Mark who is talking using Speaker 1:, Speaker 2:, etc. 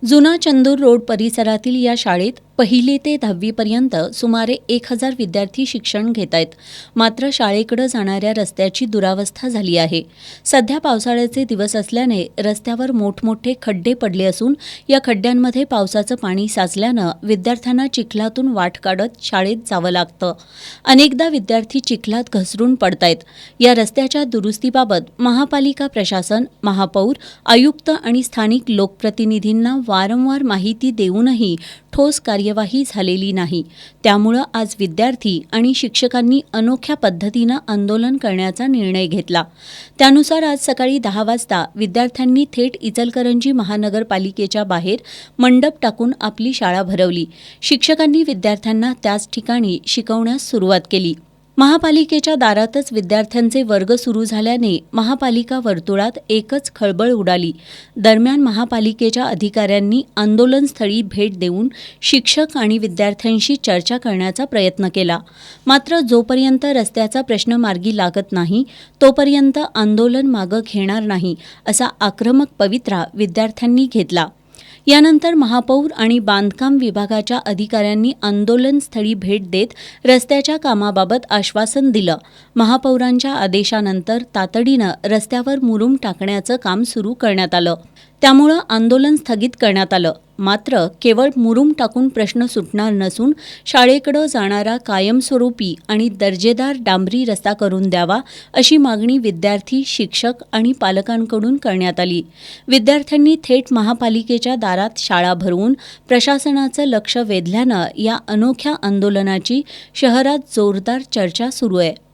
Speaker 1: जुना चंदूर रोड परिसरातील या शाळेत पहिली ते 10वी पर्यंत सुमारे 1000 विद्यार्थी शिक्षण घेत आहेत. मात्र शाळेकडे जाणाऱ्या रस्त्याची दुरावस्था झाली आहे. सध्या पावसाळ्याचे दिवस असल्याने रस्त्यावर मोठमोठे खड्डे पडले असून या खड्ड्यांमध्ये पावसाचं पाणी साचल्यानं विद्यार्थ्यांना चिखलातून वाट काढत शाळेत जावं लागतं. अनेकदा विद्यार्थी चिखलात घसरून पडतायत. या रस्त्याच्या दुरुस्तीबाबत महापालिका प्रशासन, महापौर, आयुक्त आणि स्थानिक लोकप्रतिनिधींना वारंवार माहिती देऊनही ठोस कार्यवाही झालेली नाही. त्यामुळं आज विद्यार्थी आणि शिक्षकांनी अनोख्या पद्धतीनं आंदोलन करण्याचा निर्णय घेतला. त्यानुसार आज सकाळी 10 वाजता विद्यार्थ्यांनी थेट इचलकरंजी महानगरपालिकेच्या बाहेर मंडप टाकून आपली शाळा भरवली. शिक्षकांनी विद्यार्थ्यांना त्याच ठिकाणी शिकवण्यास सुरुवात केली. महापालिकेच्या दारातच विद्यार्थ्यांचे वर्ग सुरू झाल्याने महापालिका वर्तुळात एकच खळबळ उडाली. दरम्यान महापालिकेच्या अधिकाऱ्यांनी आंदोलनस्थळी भेट देऊन शिक्षक आणि विद्यार्थ्यांशी चर्चा करण्याचा प्रयत्न केला. मात्र जोपर्यंत रस्त्याचा प्रश्न मार्गी लागत नाही तोपर्यंत आंदोलन मागं घेणार नाही असा आक्रमक पवित्रा विद्यार्थ्यांनी घेतला. यानंतर महापौर आणि बांधकाम विभागाच्या अधिकाऱ्यांनी आंदोलनस्थळी भेट देत रस्त्याच्या कामाबाबत आश्वासन दिलं. महापौरांच्या आदेशानंतर तातडीनं रस्त्यावर मुरूम टाकण्याचं काम सुरू करण्यात आलं. त्यामुळं आंदोलन स्थगित करण्यात आलं. मात्र केवळ मुरूम टाकून प्रश्न सुटणार नसून शाळेकडं जाणारा कायमस्वरूपी आणि दर्जेदार डांबरी रस्ता करून द्यावा अशी मागणी विद्यार्थी, शिक्षक आणि पालकांकडून करण्यात आली. विद्यार्थ्यांनी थेट महापालिकेच्या दारात शाळा भरवून प्रशासनाचं लक्ष वेधल्यानं या अनोख्या आंदोलनाची शहरात जोरदार चर्चा सुरू आहे.